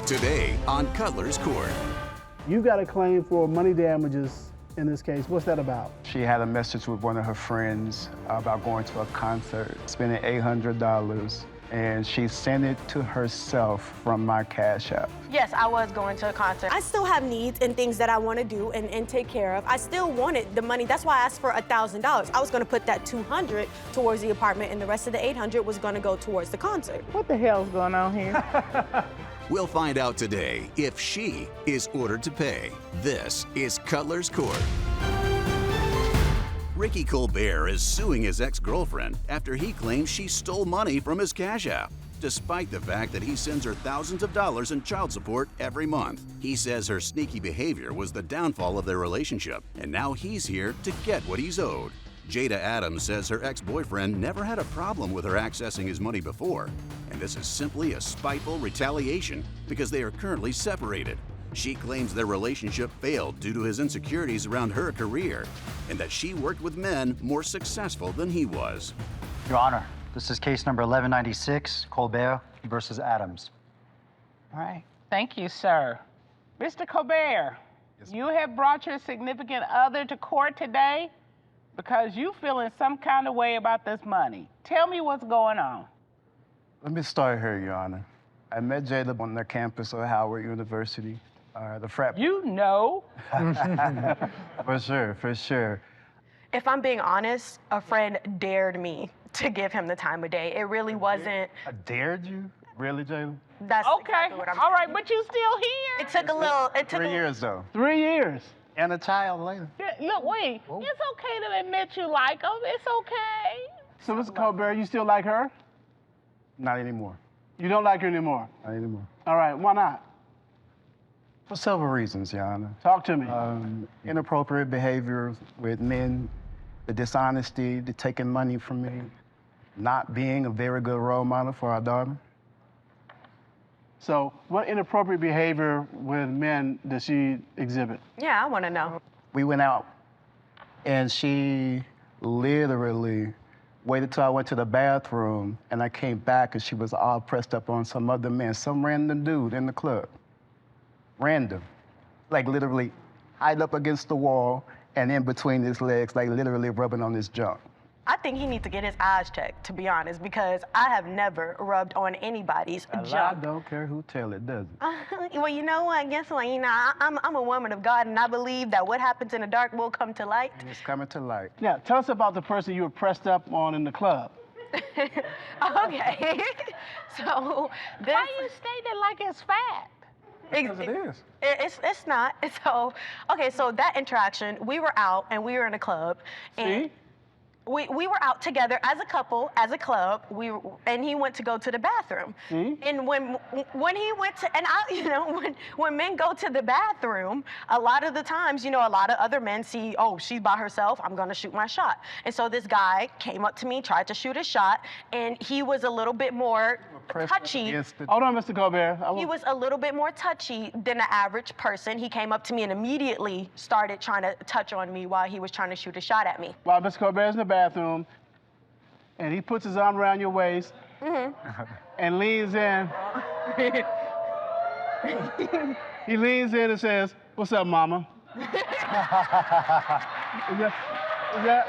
Today on Cutler's Court. You got a claim for money damages in this case. What's that about? She had a message with one of her friends about going to a concert, spending $800, and she sent it to herself from my Cash App. Yes, I was going to a concert. I still have needs and things that I want to do and take care of. I still wanted the money. That's why I asked for $1,000. I was going to put that $200 towards the apartment, and the rest of the $800 was going to go towards the concert. What the hell's going on here? We'll find out today if she is ordered to pay. This is Cutler's Court. Rickie Colbert is suing his ex-girlfriend after he claims she stole money from his Cash App, despite the fact that he sends her thousands of dollars in child support every month. He says her sneaky behavior was the downfall of their relationship, and now he's here to get what he's owed. Jada Adams says her ex-boyfriend never had a problem with her accessing his money before, and this is simply a spiteful retaliation because they are currently separated. She claims their relationship failed due to his insecurities around her career, and that she worked with men more successful than he was. Your Honor, this is case number 1196, Colbert versus Adams. All right. Thank you, sir. Mr. Colbert, you have brought your significant other to court today because you feeling some kind of way about this money. Tell me what's going on. Let me start here, Your Honor. I met Jada on the campus of Howard University. The frat. You know. For sure, for sure. If I'm being honest, a friend dared me to give him the time of day. It really wasn't. I dared you? Really, Jada? That's Okay. exactly what I'm All right, saying. but you still here. It took a little. It took 3 a- years, though. 3 years. And a child later. Yeah, look, wait. Whoa. It's okay to admit you like him. It's okay. So, Mr. Colbert, you still like her? Not anymore. You don't like her anymore? Not anymore. All right, why not? For several reasons, Your Honor. Talk to me. Inappropriate behavior with men, the dishonesty, the taking money from me, not being a very good role model for our daughter. So, what inappropriate behavior with men does she exhibit? Yeah, I want to know. We went out, and she literally waited till I went to the bathroom, and I came back, and she was all pressed up on some other man, some random dude in the club. Random. Like literally hide up against the wall and in between his legs, like literally rubbing on his junk. I think he needs to get his eyes checked, to be honest, because I have never rubbed on anybody's I junk. don't care who tell it, does it? Well, you know what? Guess what? You know, I'm a woman of God, and I believe that what happens in the dark will come to light. And it's coming to light. Yeah, tell us about the person you were pressed up on in the club. Okay. So this. Why you state it like it's fact? Because it is. It's not. So okay. So that interaction, we were out and we were in a club, and See? we were out together as a couple, as a club. And he went to go to the bathroom. See? And when he went to, and I, you know, when men go to the bathroom, a lot of the times, you know, a lot of other men see, oh, she's by herself, I'm gonna shoot my shot. And so this guy came up to me, tried to shoot a shot, and he was a little bit more touchy. Hold on, Mr. Colbert. He was a little bit more touchy than the average person. He came up to me and immediately started trying to touch on me while he was trying to shoot a shot at me. While Mr. Colbert's in the bathroom, and he puts his arm around your waist and leans in. He leans in and says, "What's up, mama?" Is that?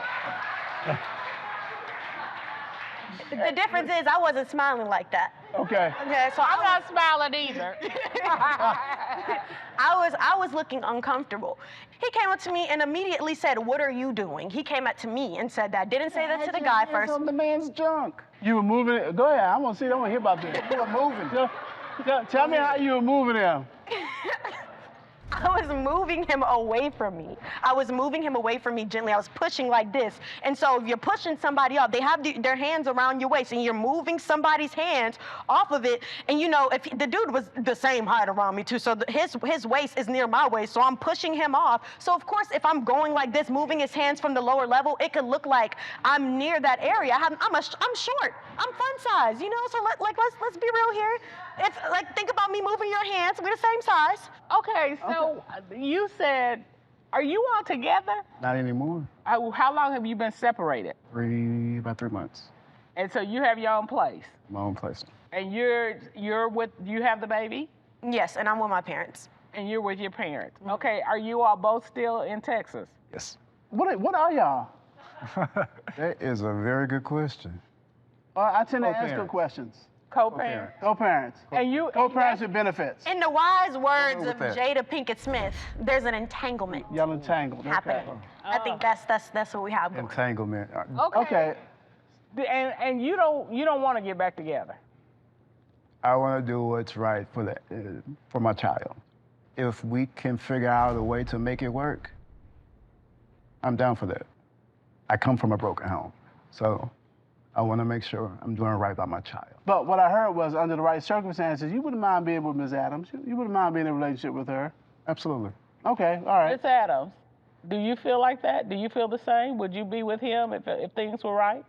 The difference is I wasn't smiling like that. Okay. Okay, so I'm not smiling either. I was looking uncomfortable. He came up to me and immediately said, "What are you doing?" He came up to me and said that. Didn't say that to the guy first. On the man's junk. You were moving it. Go ahead. I want to see. I want to hear about this. You were moving. Tell me how you were moving him. I was moving him away from me. I was moving him away from me gently. I was pushing like this. And so if you're pushing somebody off, they have their hands around your waist, and you're moving somebody's hands off of it. And you know, if the dude was the same height around me too, so his waist is near my waist, so I'm pushing him off. So of course, if I'm going like this, moving his hands from the lower level, it could look like I'm near that area. I'm short. I'm fun size, you know. So let's be real here. It's like, think about me moving your hands. We're the same size. Okay, so you said, are you all together? Not anymore. How long have you been separated? About 3 months. And so you have your own place. My own place. And you have the baby? Yes, and I'm with my parents. And you're with your parents. Okay, are you all both still in Texas? Yes. What are y'all? That is a very good question. I tend to ask good Co-parents. questions. Co-parent. Co-parents. And you Co-parents with benefits. In the wise words with of that. Jada Pinkett Smith, there's an entanglement Y'all entangled. Okay. happening. I think that's what we have going. Entanglement. Okay. Okay. And you don't want to get back together. I want to do what's right for my child. If we can figure out a way to make it work, I'm down for that. I come from a broken home, so I want to make sure I'm doing right by my child. But what I heard was, under the right circumstances, you wouldn't mind being with Ms. Adams. You wouldn't mind being in a relationship with her. Absolutely. Okay, all right. Miss Adams, do you feel like that? Do you feel the same? Would you be with him if things were right?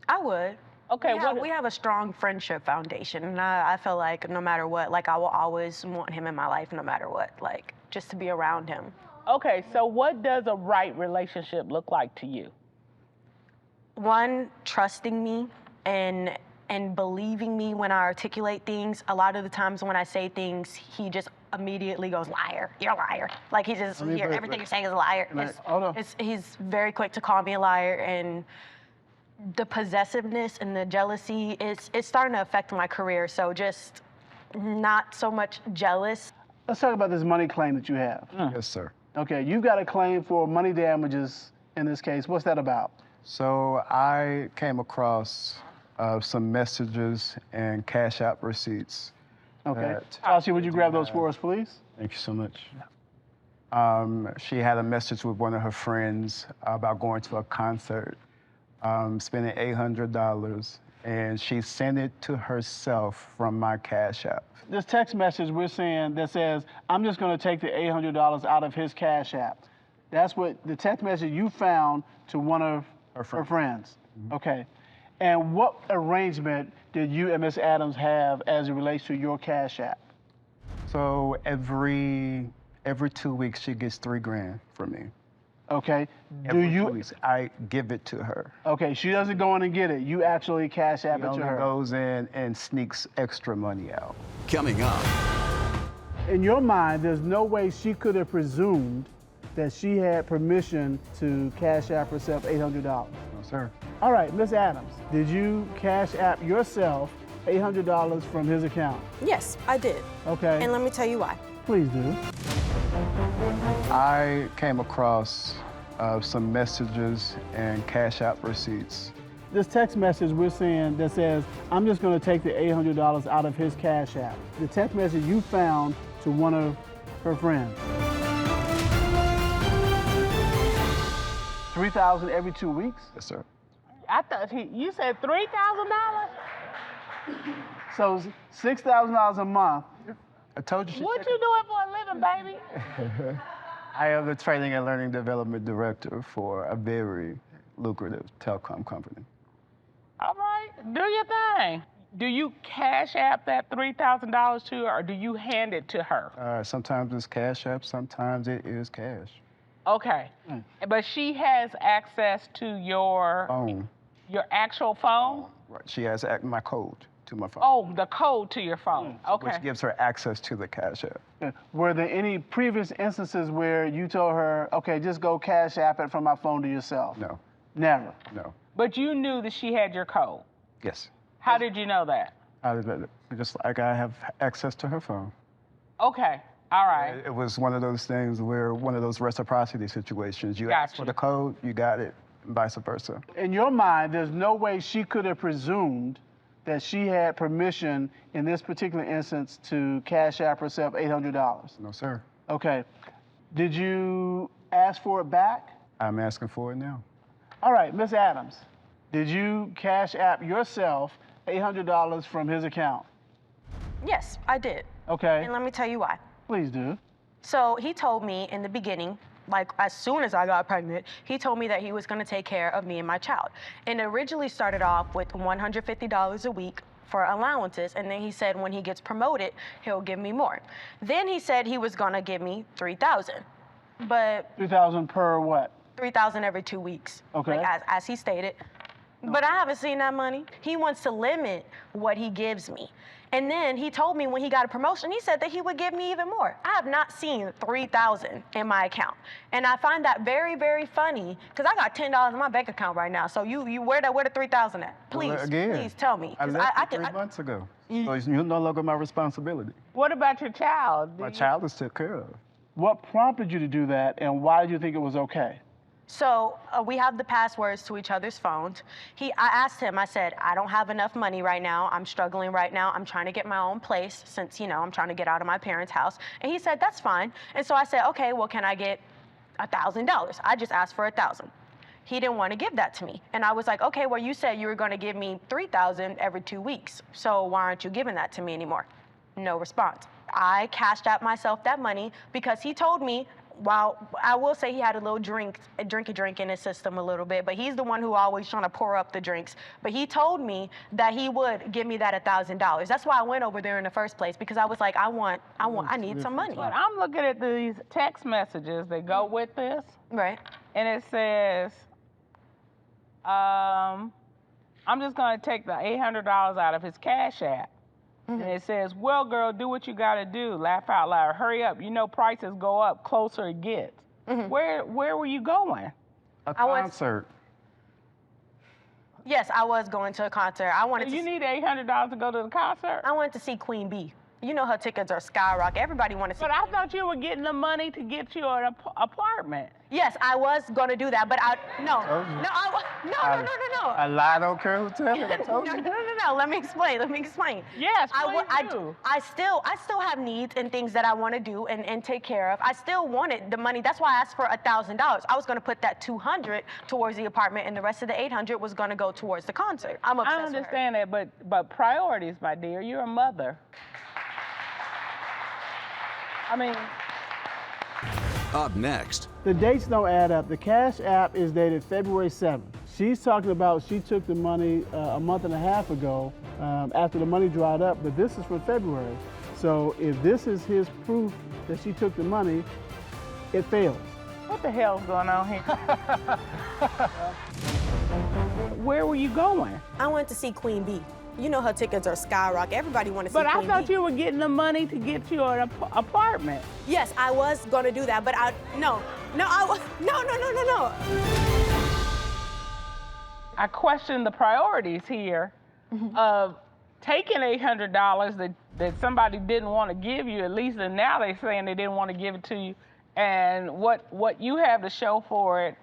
I would. Okay, We have a strong friendship foundation, and I feel like no matter what, like I will always want him in my life no matter what, like just to be around him. Okay, so what does a right relationship look like to you? One, trusting me and believing me when I articulate things. A lot of the times when I say things, he just immediately goes, liar, you're a liar. Like he just, here, everything you're saying is a liar. He's very quick to call me a liar, and the possessiveness and the jealousy, it's starting to affect my career. So just not so much jealous. Let's talk about this money claim that you have. Yes, sir. Okay, you've got a claim for money damages in this case. What's that about? So I came across some messages and Cash App receipts. Okay. Tasha, would you grab those for us, please? Thank you so much. She had a message with one of her friends about going to a concert, spending $800, and she sent it to herself from my Cash App. This text message we're seeing that says, I'm just going to take the $800 out of his Cash App. That's what the text message you found to one of her friends. Okay. And what arrangement did you and Miss Adams have as it relates to your Cash App? So every 2 weeks, she gets $3,000 from me. Okay. Every 2 weeks, I give it to her. Okay, she doesn't go in and get it. You actually Cash App it to her. She goes in and sneaks extra money out. Coming up. In your mind, there's no way she could have presumed that she had permission to Cash App herself $800. No, sir. All right, Miss Adams, did you Cash App yourself $800 from his account? Yes, I did. Okay. And let me tell you why. Please do. I came across some messages and Cash App receipts. This text message we're seeing that says, I'm just going to take the $800 out of his Cash App. The text message you found to one of her friends. $3,000 every 2 weeks? Yes, sir. I thought you said $3,000? So $6,000 a month. I told you. What you doing for a living, baby? I am the training and learning development director for a very lucrative telecom company. All right, do your thing. Do you Cash App that $3,000 to her, or do you hand it to her? Sometimes it's Cash App, sometimes it is cash. Okay, but she has access to your Phone. Your actual phone? Right. She has my code to my phone. Oh, the code to your phone. Okay. Which gives her access to the Cash App. Were there any previous instances where you told her, okay, just go Cash App it from my phone to yourself? No. Never? No. But you knew that she had your code? Yes. How did you know that? Just like I have access to her phone. Okay, all right. It was one of those things where, one of those reciprocity situations. You asked for the code, you got it, and vice versa. In your mind, there's no way she could have presumed that she had permission in this particular instance to Cash App herself $800? No, sir. Okay. Did you ask for it back? I'm asking for it now. All right, Miss Adams, did you Cash App yourself $800 from his account? Yes, I did. Okay. And let me tell you why. Please do. So he told me in the beginning, like as soon as I got pregnant, he told me that he was going to take care of me and my child. And it originally started off with $150 a week for allowances, and then he said when he gets promoted, he'll give me more. Then he said he was going to give me $3,000, but $3,000 per what? $3,000 every 2 weeks. Okay. Like as he stated. But I haven't seen that money. He wants to limit what he gives me. And then he told me when he got a promotion, he said that he would give me even more. I have not seen $3,000 in my account. And I find that very, very funny, because I got $10 in my bank account right now. So where the $3,000 at? Please, Well, again, please tell me. I 'Cause left you 3 months ago. So you're no longer my responsibility. What about your child? My child is took care of. What prompted you to do that, and why did you think it was okay? So we have the passwords to each other's phones. I asked him, I said, I don't have enough money right now. I'm struggling right now. I'm trying to get my own place since, I'm trying to get out of my parents' house. And he said, that's fine. And so I said, okay, well, can I get $1,000? I just asked for $1,000. He didn't want to give that to me. And I was like, okay, well, you said you were going to give me $3,000 every 2 weeks. So why aren't you giving that to me anymore? No response. I cashed out myself that money because he told me, well, I will say he had a little drink in his system a little bit, but he's the one who always trying to pour up the drinks. But he told me that he would give me that $1,000. That's why I went over there in the first place, because I was like, I need some money. But I'm looking at these text messages that go with this. Right. And it says, I'm just going to take the $800 out of his Cash App. And it says, well, girl, do what you got to do. Laugh out loud. Hurry up. You know prices go up, closer it gets. Where were you going? A concert. Yes, I was going to a concert. You need $800 to go to the concert? I wanted to see Queen Bee. You know her tickets are skyrocket. Everybody want to see. But I thought you were getting the money to get you an apartment. Yes, I was going to do that, but no. A lie don't care who tells it. I told you. No. Let me explain. Yes, please do. I still have needs and things that I want to do and take care of. I still wanted the money. That's why I asked for $1,000. I was going to put that $200 towards the apartment, and the rest of the $800 was going to go towards the concert. I'm obsessed I understand that, but priorities, my dear. You're a mother. Up next. The dates don't add up. The Cash App is dated February 7th. She's talking about she took the money a month and a half ago after the money dried up, but this is from February. So if this is his proof that she took the money, it fails. What the hell's going on here? Where were you going? I went to see Queen Bee. You know her tickets are skyrocket. Everybody want to see Queen Bee. But I thought you were getting the money to get you an apartment. Yes, I was going to do that, but no. I question the priorities here of taking $800 that somebody didn't want to give you, at least, and now they're saying they didn't want to give it to you, and what you have to show for it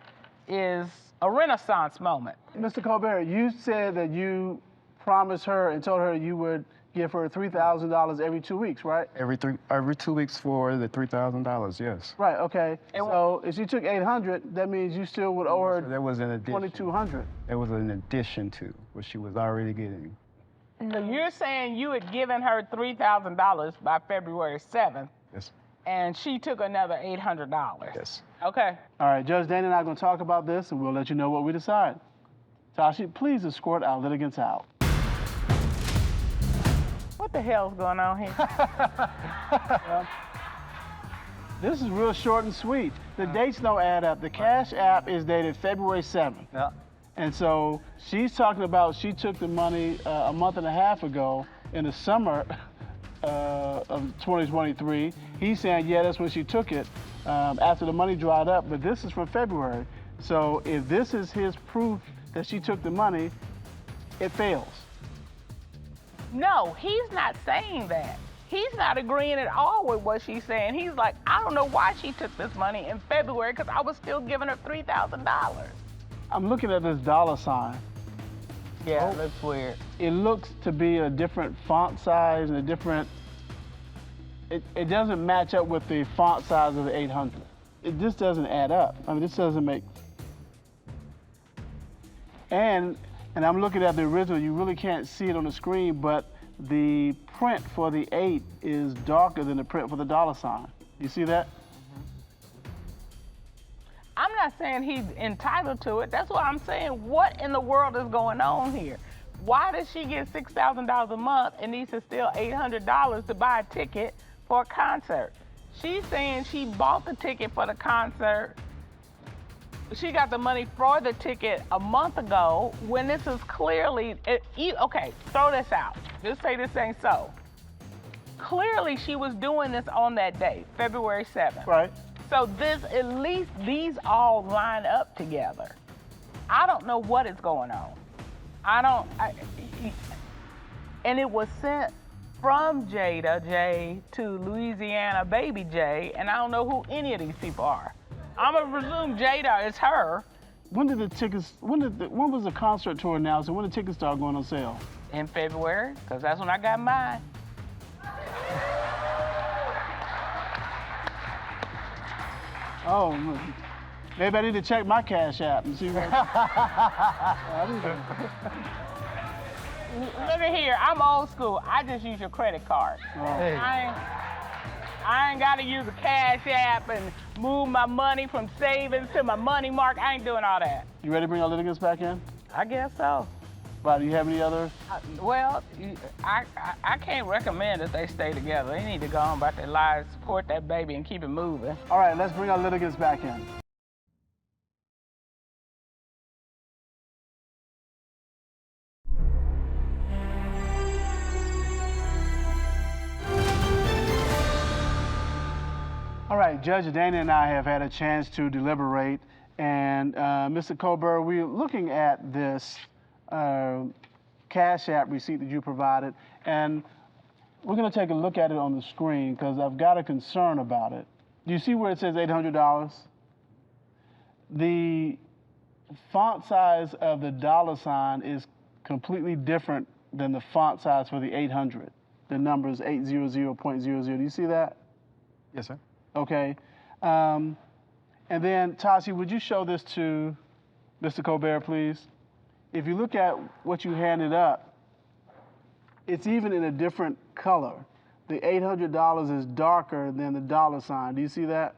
is a Renaissance moment. Mr. Colbert, you said that you promised her and told her you would give her $3,000 every 2 weeks, right? Every 2 weeks for the $3,000, yes. Right, okay. So if she took $800, that means you still would owe her So there was an addition. $2,200. There was an addition to what she was already getting. So you're saying you had given her $3,000 by February 7th, Yes. and she took another $800. Yes. Okay. All right, Judge Dana and I are going to talk about this, and we'll let you know what we decide. Tashi, please escort our litigants out. What the hell's going on here? This is real short and sweet. The dates don't add up. The Cash App is dated February 7th. Yeah. And so she's talking about she took the money a month and a half ago in the summer of 2023. He's saying, yeah, that's when she took it after the money dried up, but this is from February. So if this is his proof that she took the money, it fails. No, he's not saying that. He's not agreeing at all with what she's saying. He's like, I don't know why she took this money in February because I was still giving her $3,000. I'm looking at this dollar sign. Yeah, it looks weird. It looks to be a different font size and a different, it doesn't match up with the font size of the 800. It just doesn't add up. I mean, this doesn't make, and I'm looking at the original, you really can't see it on the screen, but the print for the 8 is darker than the print for the dollar sign. You see that? I'm not saying he's entitled to it. That's what I'm saying. What in the world is going on here? Why does she get $6,000 a month and needs to steal $800 to buy a ticket for a concert? She's saying she bought the ticket for the concert she got the money for the ticket a month ago when this is clearly, okay, throw this out. Just say this ain't so. Clearly she was doing this on that day, February 7th. Right. So at least these all line up together. I don't know what is going on. And it was sent from Jada J to Louisiana Baby J, and I don't know who any of these people are. I'm gonna presume Jada is her. When did the tickets? When was the concert tour announced, and when did tickets start going on sale? In February, because that's when I got mine. Oh, maybe I need to check my Cash App and see what. Look at here, I'm old school. I just use your credit card. Hey. I ain't gotta use a Cash App and move my money from savings to my money mark. I ain't doing all that. You ready to bring our litigants back in? I guess so. Bob, do you have any other? I can't recommend that they stay together. They need to go on about their lives, support that baby, and keep it moving. All right, let's bring our litigants back in. All right, Judge Dana and I have had a chance to deliberate, and Mr. Colbert, we're looking at this Cash App receipt that you provided, and we're going to take a look at it on the screen because I've got a concern about it. Do you see where it says $800? The font size of the dollar sign is completely different than the font size for the 800. The number is 800.00. Do you see that? Yes, sir. Okay. And then, Tashi, would you show this to Mr. Colbert, please? If you look at what you handed up, it's even in a different color. The $800 is darker than the dollar sign. Do you see that?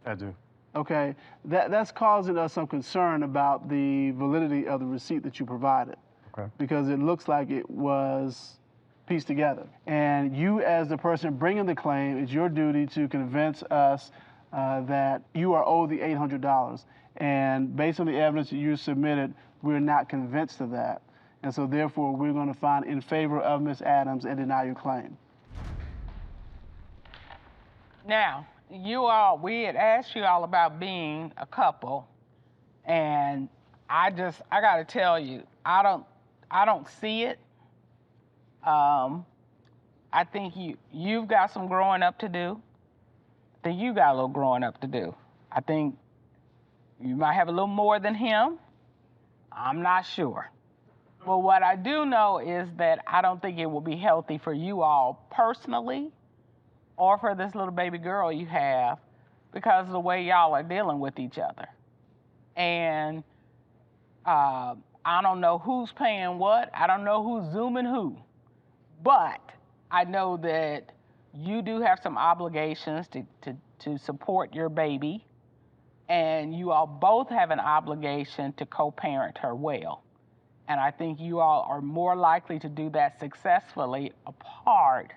I do. Okay. That's causing us some concern about the validity of the receipt that you provided. Okay. Because it looks like it was pieced together. And you, as the person bringing the claim, it's your duty to convince us that you are owed the $800. And based on the evidence that you submitted, we're not convinced of that. And so therefore, we're going to find in favor of Ms. Adams and deny your claim. Now, we had asked you all about being a couple, and I got to tell you, I don't see it. I think you've got some growing up to do. I think you got a little growing up to do. I think you might have a little more than him. I'm not sure. But what I do know is that I don't think it will be healthy for you all personally or for this little baby girl you have because of the way y'all are dealing with each other. And I don't know who's paying what. I don't know who's Zooming who. But I know that you do have some obligations to support your baby, and you all both have an obligation to co-parent her well. And I think you all are more likely to do that successfully apart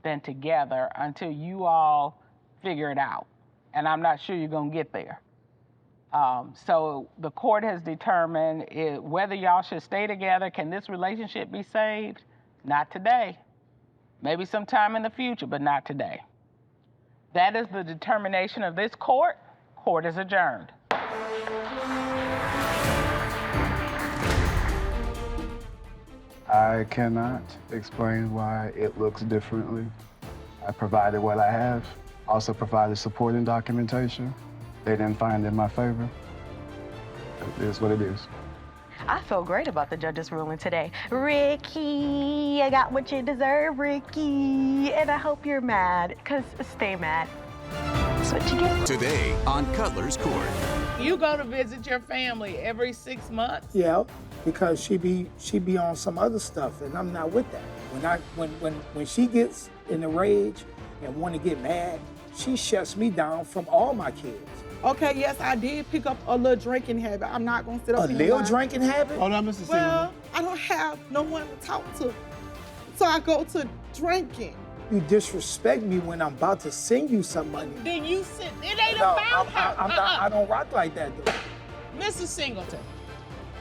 than together until you all figure it out. And I'm not sure you're gonna get there. So the court has determined whether y'all should stay together. Can this relationship be saved? Not today. Maybe sometime in the future, but not today. That is the determination of this court. Court is adjourned. I cannot explain why it looks differently. I provided what I have, also provided supporting documentation. They didn't find it in my favor. It is what it is. I feel great about the judge's ruling today. Rickie, I got what you deserve, Rickie. And I hope you're mad, because stay mad. That's what you get. Today on Cutlers Court. You go to visit your family every 6 months? Yeah, because she be on some other stuff, and I'm not with that. When she gets in a rage and want to get mad, she shuts me down from all my kids. Okay, yes, I did pick up a little drinking habit. I'm not gonna sit up A little drinking habit? Hold on, Mr. Well, I don't have no one to talk to, so I go to drinking. You disrespect me when I'm about to send you some money. Then you sit. It ain't No, about her. I'm not, I don't rock like that, though. Mrs. Singleton,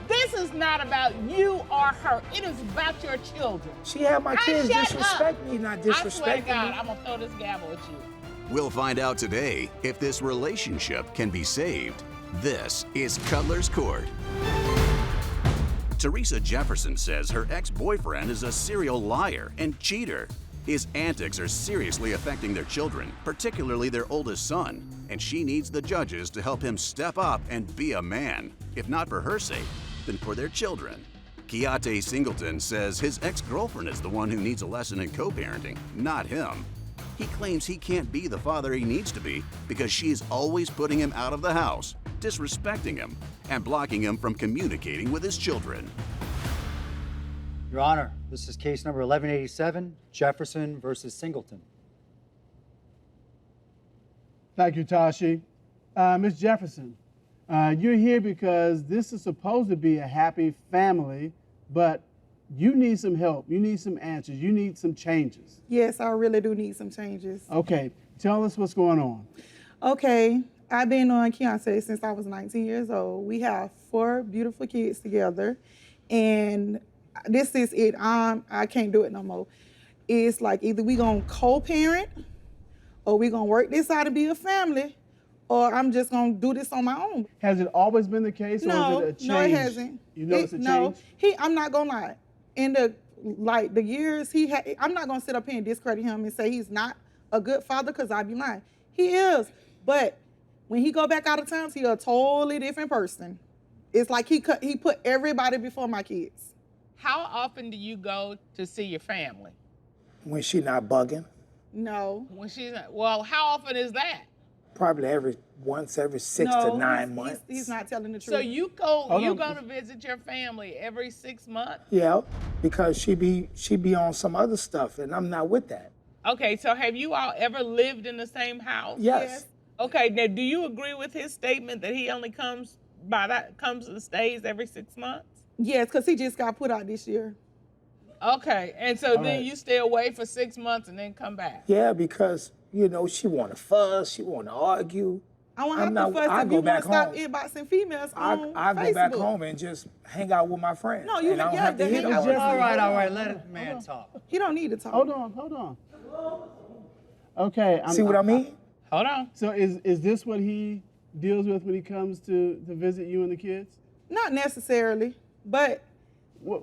this is not about you or her. It is about your children. She had my kids shut disrespect up. me, not I swear to disrespect God, me. I'm gonna throw this gavel at you. We'll find out today if this relationship can be saved. This is Cutler's Court. Teresa Jefferson says her ex-boyfriend is a serial liar and cheater. His antics are seriously affecting their children, particularly their oldest son, and she needs the judges to help him step up and be a man, if not for her sake, then for their children. Keate Singleton says his ex-girlfriend is the one who needs a lesson in co-parenting, not him. He claims he can't be the father he needs to be because she's always putting him out of the house, disrespecting him, and blocking him from communicating with his children. Your Honor, this is case number 1187, Jefferson versus Singleton. Thank you, Tashi. Ms. Jefferson, you're here because this is supposed to be a happy family, but you need some help. You need some answers. You need some changes. Yes, I really do need some changes. Okay, tell us what's going on. Okay, I've been on Beyoncé since I was 19 years old. We have 4 beautiful kids together, and this is it. I can't do it no more. It's like either we gonna co-parent, or we gonna work this out and be a family, or I'm just gonna do this on my own. Has it always been the case, or No, is it a change? no, it hasn't. You know it's a change? No, I'm not gonna lie. In the years he had, I'm not gonna sit up here and discredit him and say he's not a good father, because I'd be lying. He is, but when he go back out of town, he's a totally different person. It's like he put everybody before my kids. How often do you go to see your family? When she not bugging, No. When she's not, well, how often is that? probably once every 6 no, to 9 months. He's not telling the truth. So you go to visit your family every 6 months? Yeah, because she be on some other stuff, and I'm not with that. Okay, so have you all ever lived in the same house? Yes. Okay, now do you agree with his statement that he only comes and stays every 6 months? Yes, because he just got put out this year. Okay, and so then you stay away for 6 months and then come back? Yeah, because, she want to fuss, she want to argue. I won't have to fuss if you want to stop inboxing females on I Facebook. go back home and just hang out with my friends. No, you and I don't yeah, have to hit hang out them. with All right, let a man talk. He don't need to talk. Hold on. Okay. See what I mean? Hold on. So is this what he deals with when he comes to visit you and the kids? Not necessarily, but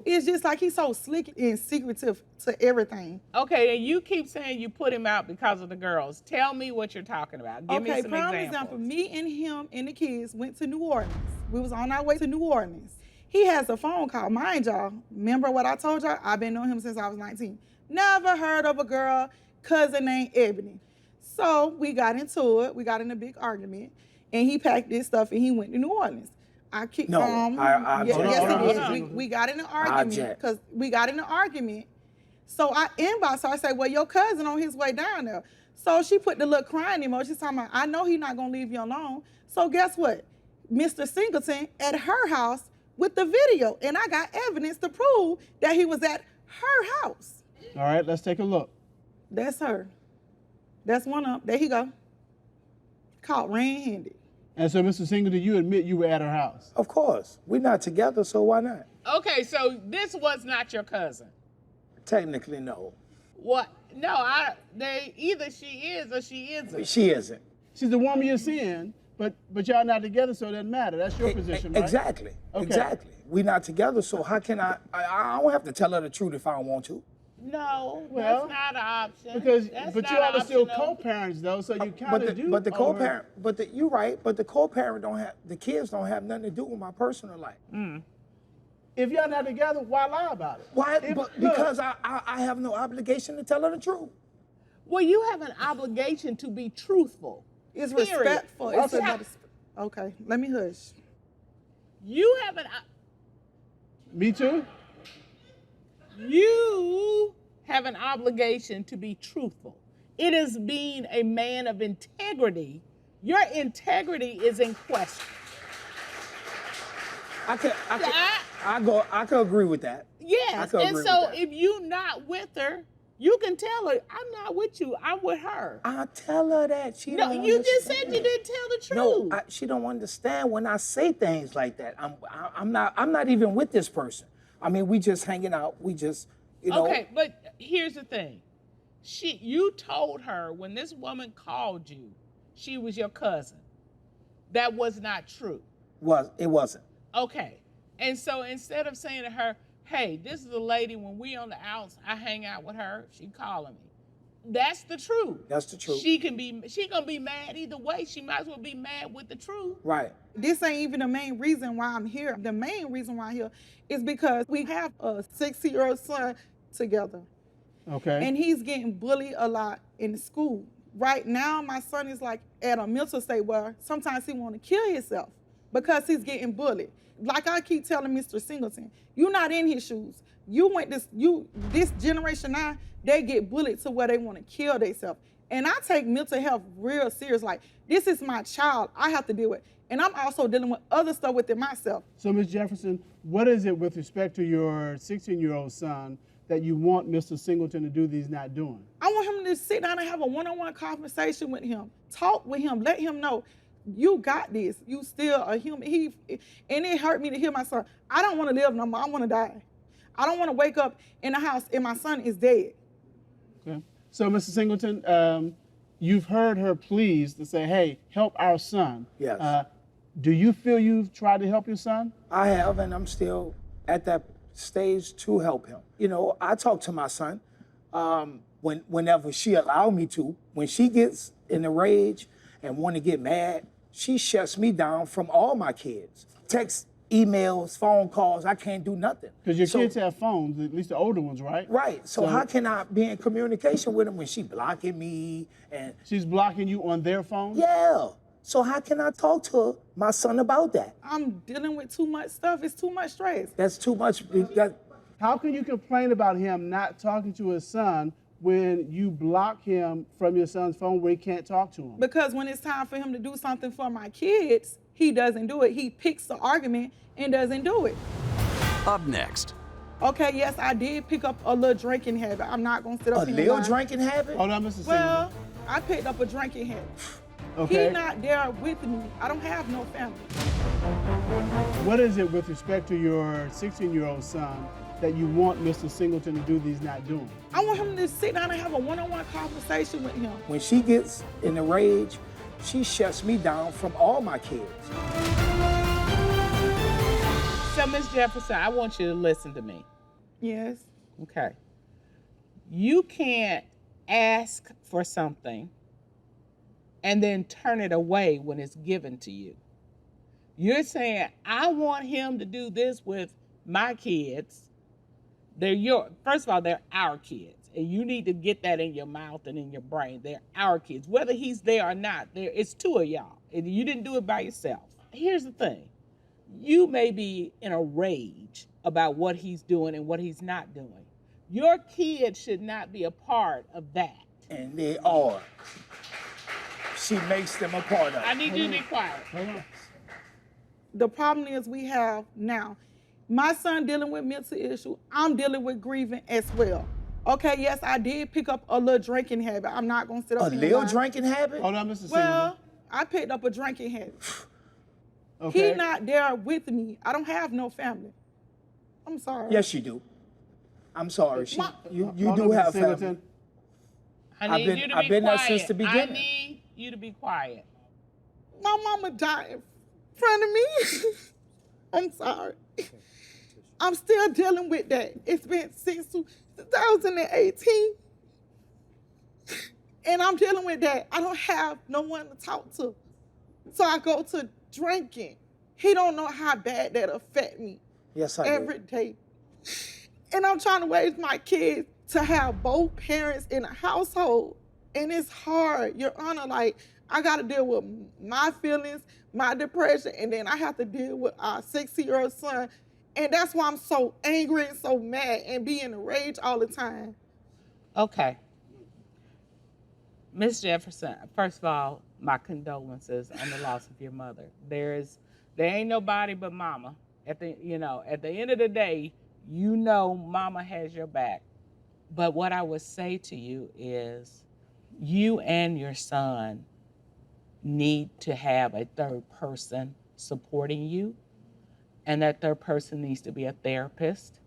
it's just like he's so slick and secretive to everything. Okay, and you keep saying you put him out because of the girls. Tell me what you're talking about. Give me some examples. Prime example, me and him and the kids went to New Orleans. We was on our way to New Orleans. He has a phone call. Mind y'all, remember what I told y'all? I've been knowing him since I was 19. Never heard of a girl, cousin named Ebony. So we got into it. We got in a big argument. And he packed this stuff and he went to New Orleans. I kicked No, yes, he did. We got in an argument object. because we got in an argument. So I inboxed her. I said, well, your cousin on his way down there. So she put the little crying emoji. She's talking about, I know he's not going to leave you alone. So guess what? Mr. Singleton at her house with the video. And I got evidence to prove that he was at her house. All right, let's take a look. That's her. That's one up. There he go. Caught red-handed. And so, Mr. Singleton, you admit you were at her house? Of course. We're not together, so why not? Okay, so this was not your cousin? Technically, no. What? No, either she is or she isn't. She isn't. She's the woman you're seeing, but y'all not together, so it doesn't matter. That's your position, right? Exactly. Okay. Exactly. We're not together, so how can I don't have to tell her the truth if I don't want to. No, Well, that's not an option. But you all are still co-parents, though, so you kind of do. But the co-parent, you're right. But the co-parent the kids don't have nothing to do with my personal life. If y'all not together, why lie about it? Why? Because I have no obligation to tell her the truth. Well, you have an obligation to be truthful. It's Period. respectful. It's okay, let me hush. You have Me too? You have an obligation to be truthful. It is being a man of integrity. Your integrity is in question. I could agree with that. Yes, and so if you're not with her, You can tell her, I'm not with you, I'm with her. I tell her that. She No, don't you just said understand. you didn't tell the truth. No, she don't understand when I say things like that. I'm not even with this person. I mean, we just hanging out. We just, you know. Okay, but here's the thing. You told her when this woman called you, she was your cousin. That was not true. It wasn't. Okay. And so instead of saying to her, hey, this is a lady, when we on the outs, I hang out with her, she calling me. That's the truth. That's the truth. She gonna be mad either way. She might as well be mad with the truth. Right. This ain't even the main reason why I'm here. The main reason why I'm here is because we have a 6-year-old son together. Okay. And he's getting bullied a lot in school. Right now, my son is like at a mental state where sometimes he want to kill himself because he's getting bullied. Like I keep telling Mr. Singleton, you're not in his shoes. This generation now, they get bullied to where they want to kill themselves. And I take mental health real serious. Like, this is my child. I have to deal with. And I'm also dealing with other stuff within myself. So, Ms. Jefferson, what is it with respect to your 16-year-old son that you want Mr. Singleton to do that he's not doing? I want him to sit down and have a one-on-one conversation with him. Talk with him. Let him know, you got this. You still a human. And it hurt me to hear my son. I don't want to live no more. I want to die. I don't want to wake up in the house and my son is dead. Okay. So, Mr. Singleton, you've heard her pleas to say, hey, help our son. Yes. Do you feel you've tried to help your son? I have, and I'm still at that stage to help him. You know, I talk to my son whenever she allow me to. When she gets in a rage and want to get mad, she shuts me down from all my kids. Texts, emails, phone calls, I can't do nothing. Because your kids have phones, at least the older ones, right? Right. So how can I be in communication with them when she blocking me and she's blocking you on their phone? Yeah. So how can I talk to my son about that? I'm dealing with too much stuff. It's too much stress. That's too much. How can you complain about him not talking to his son when you block him from your son's phone where he can't talk to him? Because when it's time for him to do something for my kids, he doesn't do it. He picks the argument and doesn't do it. Up next. Okay, yes, I did pick up a little drinking habit. I'm not going to sit up here and lie. Drinking habit? Hold on, Mr. Well, I picked up a drinking habit. Okay. He's not there with me. I don't have no family. What is it with respect to your 16-year-old son that you want Mr. Singleton to do that he's not doing? I want him to sit down and have a one-on-one conversation with him. When she gets in a rage, she shuts me down from all my kids. So, Ms. Jefferson, I want you to listen to me. Yes. Okay. You can't ask for something and then turn it away when it's given to you. You're saying, I want him to do this with my kids. First of all, they're our kids. And you need to get that in your mouth and in your brain. They're our kids. Whether he's there or not, it's two of y'all. And you didn't do it by yourself. Here's the thing. You may be in a rage about what he's doing and what he's not doing. Your kids should not be a part of that. And they are. She makes them a part of it. I need you to be quiet. The problem is we have now, my son dealing with mental issue, I'm dealing with grieving as well. Okay, yes, I did pick up a little drinking habit. I'm not going to sit up here and lie. Drinking habit? Hold on, Mr. Singleton. Well, I picked up a drinking habit. Okay. He's not there with me. I don't have no family. I'm sorry. Yes, you do. I'm sorry. You Hold do on, Mr. have Singleton. family. I need you to be I've been there quiet. since the beginning. I need you to be quiet. My mama died in front of me. I'm sorry. I'm still dealing with that. It's been since 2018. And I'm dealing with that. I don't have no one to talk to. So I go to drinking. He don't know how bad that affect me. Yes, I every day. And I'm trying to raise my kids to have both parents in a household. And it's hard, Your Honor. Like, I got to deal with my feelings, my depression, and then I have to deal with our 6-year-old son. And that's why I'm so angry and so mad and be in a rage all the time. Okay. Miss Jefferson, first of all, my condolences on the loss of your mother. There ain't nobody but mama. At the end of the day, mama has your back. But what I would say to you is you and your son need to have a third person supporting you, and that third person needs to be a therapist.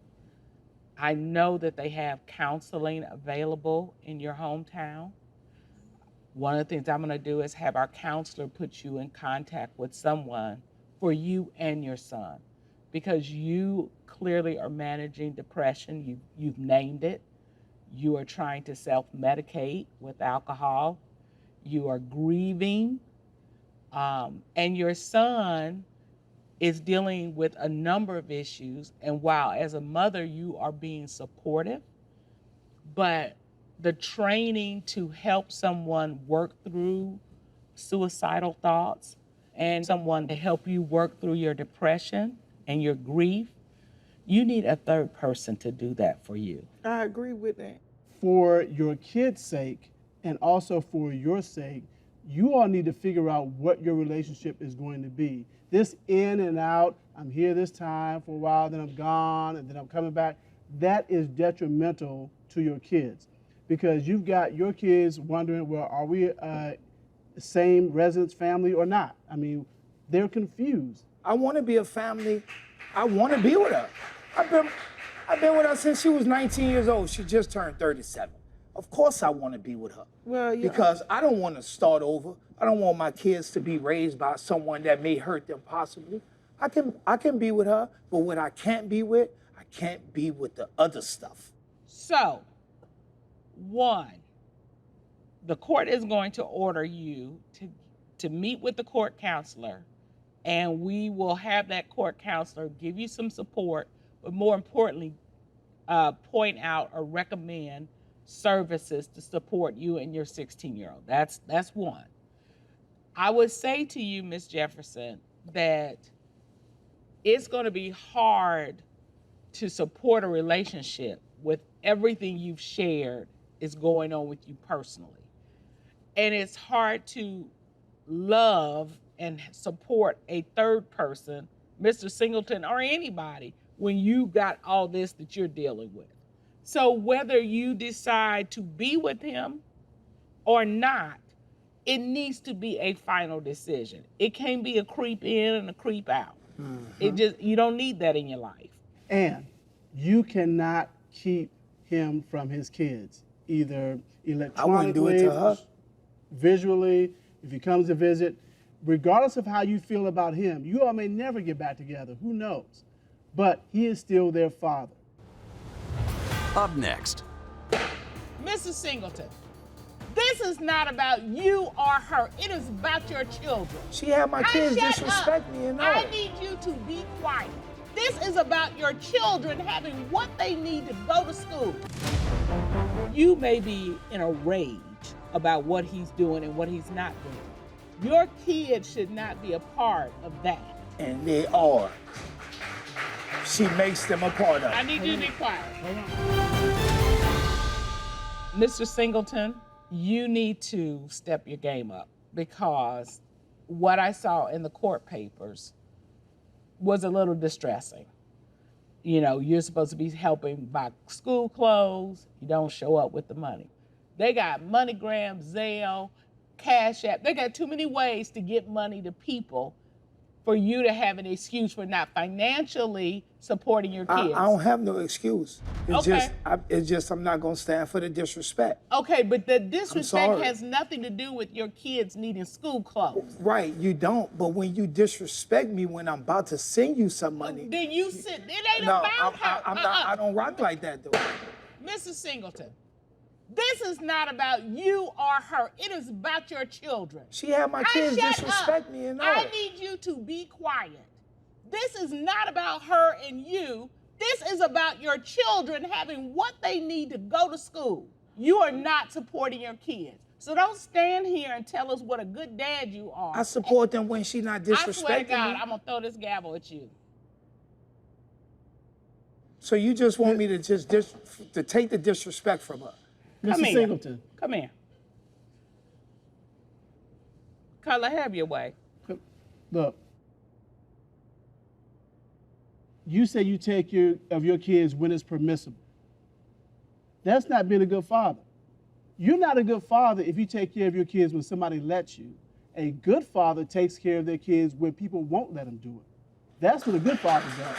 I know that they have counseling available in your hometown. One of the things I'm going to do is have our counselor put you in contact with someone for you and your son, because you clearly are managing depression. You've named it. You are trying to self-medicate with alcohol. You are grieving. And your son is dealing with a number of issues. And while as a mother, you are being supportive, but the training to help someone work through suicidal thoughts and someone to help you work through your depression and your grief, you need a third person to do that for you. I agree with that. For your kids' sake and also for your sake, you all need to figure out what your relationship is going to be. This in and out, I'm here this time for a while, then I'm gone, and then I'm coming back, that is detrimental to your kids, because you've got your kids wondering, well, are we the same residence family or not? I mean, they're confused. I want to be a family. I want to be with her. I've been with her since she was 19 years old. She just turned 37. Of course I want to be with her. Well, yeah. Because I don't want to start over. I don't want my kids to be raised by someone that may hurt them possibly. I can be with her, but what I can't be with the other stuff. So, one, the court is going to order you to meet with the court counselor, and we will have that court counselor give you some support, but more importantly, point out or recommend services to support you and your 16-year-old. That's one. I would say to you, Ms. Jefferson, that it's going to be hard to support a relationship with everything you've shared is going on with you personally. And it's hard to love and support a third person, Mr. Singleton or anybody, when you got all this that you're dealing with. So whether you decide to be with him or not, it needs to be a final decision. It can't be a creep in and a creep out. Mm-hmm. You don't need that in your life. And you cannot keep him from his kids, either electronically, I wouldn't do it to her. Visually, if he comes to visit. Regardless of how you feel about him, you all may never get back together, who knows? But he is still their father. Up next. Mrs. Singleton, this is not about you or her. It is about your children. She had my kids disrespect me and all. I need you to be quiet. This is about your children having what they need to go to school. You may be in a rage about what he's doing and what he's not doing. Your kids should not be a part of that. And they are. She makes them a part of it. I need you to be quiet. Mr. Singleton, you need to step your game up, because what I saw in the court papers was a little distressing. You know, you're supposed to be helping buy school clothes. You don't show up with the money. They got MoneyGram, Zelle, Cash App. They got too many ways to get money to people for you to have an excuse for not financially supporting your kids. I don't have no excuse. It's just I'm not going to stand for the disrespect. Okay, but the disrespect has nothing to do with your kids needing school clothes. Right, you don't. But when you disrespect me when I'm about to send you some money. Then you sit. It ain't about her. I don't rock like that, though. Mrs. Singleton, this is not about you or her. It is about your children. She had my kids disrespect me and all. I need you to be quiet. This is not about her and you. This is about your children having what they need to go to school. You are not supporting your kids. So don't stand here and tell us what a good dad you are. I support them when she's not disrespecting me. I swear to God, I'm going to throw this gavel at you. So you just want me to to take the disrespect from her? Mr. Singleton. Come here. Color, have your way. Look, you say you take care of your kids when it's permissible. That's not being a good father. You're not a good father if you take care of your kids when somebody lets you. A good father takes care of their kids when people won't let them do it. That's what a good father does.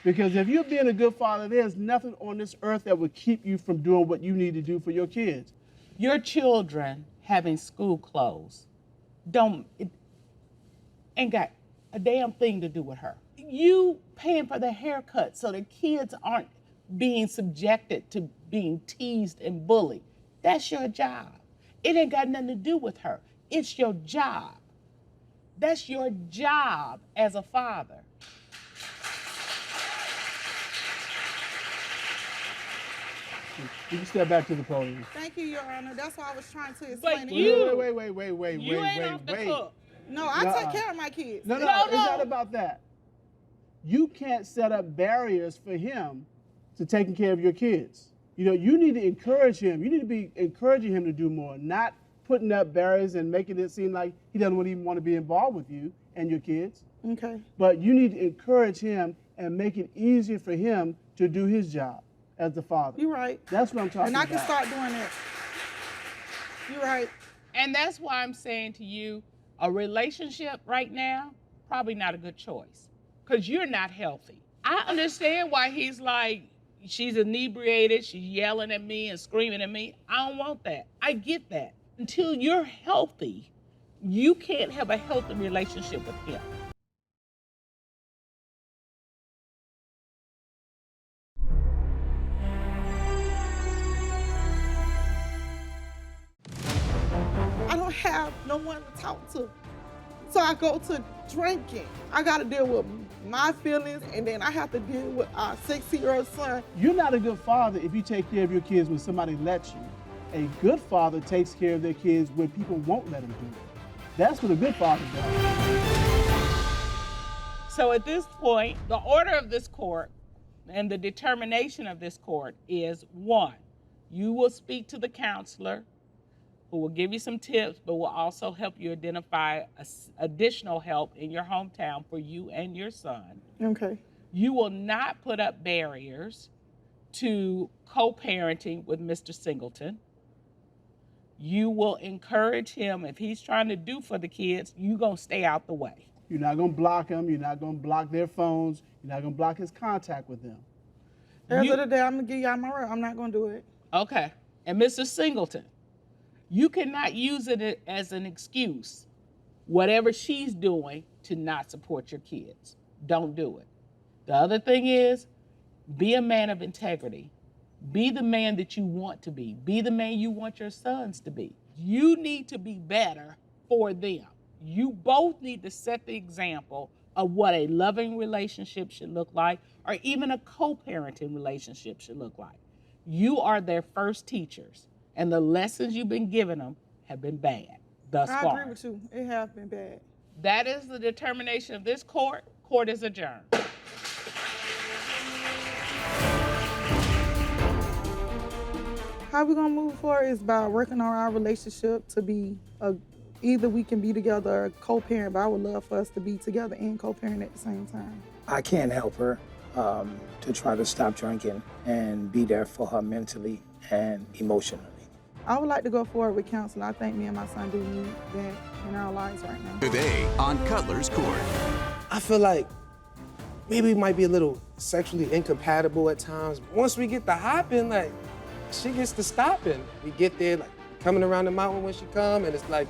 Because if you're being a good father, there's nothing on this earth that would keep you from doing what you need to do for your kids. Your children having school clothes ain't got a damn thing to do with her. You paying for the haircut so the kids aren't being subjected to being teased and bullied. That's your job. It ain't got nothing to do with her. It's your job. That's your job as a father. You can step back to the podium. Thank you, Your Honor. That's why I was trying to explain But to you, Wait. you ain't off the cook. No, I take care of my kids. No, it's not about that. You can't set up barriers for him to taking care of your kids. You know, you need to encourage him. You need to be encouraging him to do more, not putting up barriers and making it seem like he doesn't even want to be involved with you and your kids. Okay. But you need to encourage him and make it easier for him to do his job as the father. You're right. That's what I'm talking about. And I can start doing that. You're right. And that's why I'm saying to you, a relationship right now, probably not a good choice. Because you're not healthy. I understand why he's like, she's inebriated, she's yelling at me and screaming at me. I don't want that. I get that. Until you're healthy, you can't have a healthy relationship with him. I don't have no one to talk to. So I go to drinking. I got to deal with my feelings, and then I have to deal with our 60-year-old son. You're not a good father if you take care of your kids when somebody lets you. A good father takes care of their kids when people won't let them do it. That's what a good father does. So at this point, the order of this court and the determination of this court is 1, you will speak to the counselor who will give you some tips, but will also help you identify additional help in your hometown for you and your son. Okay. You will not put up barriers to co-parenting with Mr. Singleton. You will encourage him. If he's trying to do for the kids, you're going to stay out the way. You're not going to block him. You're not going to block their phones. You're not going to block his contact with them. At the end of the day, I'm going to give y'all my word. I'm not going to do it. Okay. And Mr. Singleton, you cannot use it as an excuse, whatever she's doing, to not support your kids. Don't do it. The other thing is, be a man of integrity. Be the man that you want to be. Be the man you want your sons to be. You need to be better for them. You both need to set the example of what a loving relationship should look like, or even a co-parenting relationship should look like. You are their first teachers, and the lessons you've been giving them have been bad thus far. I agree with you. It has been bad. That is the determination of this court. Court is adjourned. How we gonna move forward is by working on our relationship to be either we can be together or co-parent, but I would love for us to be together and co-parent at the same time. I can't help her to try to stop drinking and be there for her mentally and emotionally. I would like to go forward with counseling. I think me and my son do need that in our lives right now. Today on Cutlers Court. I feel like maybe we might be a little sexually incompatible at times. Once we get the hopping, like, she gets to stopping. We get there, like, coming around the mountain when she come, and it's like,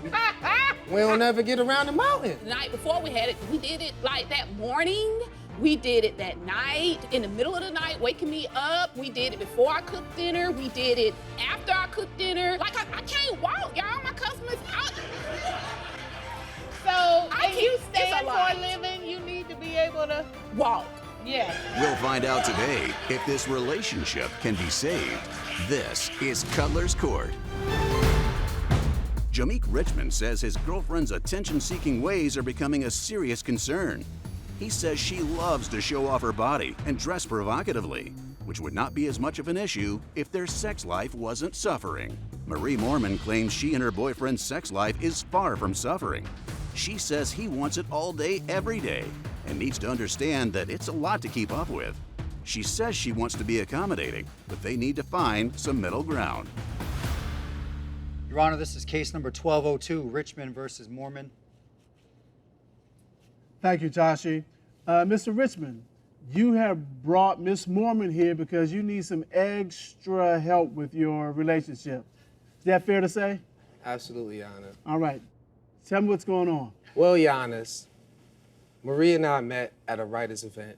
we don't ever get around the mountain. The night before we had it, we did it like that morning. We did it that night, in the middle of the night, waking me up. We did it before I cooked dinner. We did it after I cooked dinner. Like, I can't walk, y'all. My customers out. So, and you stand for a living, you need to be able to walk. Yeah. We'll find out today if this relationship can be saved. This is Cutlers Court. Jameek Richmond says his girlfriend's attention-seeking ways are becoming a serious concern. He says she loves to show off her body and dress provocatively, which would not be as much of an issue if their sex life wasn't suffering. Marie Mormon claims she and her boyfriend's sex life is far from suffering. She says he wants it all day, every day, and needs to understand that it's a lot to keep up with. She says she wants to be accommodating, but they need to find some middle ground. Your Honor, this is case number 1202, Richmond versus Mormon. Thank you, Tashi. Mr. Richmond, you have brought Miss Mormon here because you need some extra help with your relationship. Is that fair to say? Absolutely, Your Honor. All right. Tell me what's going on. Well, Your Honors, Maria and I met at a writer's event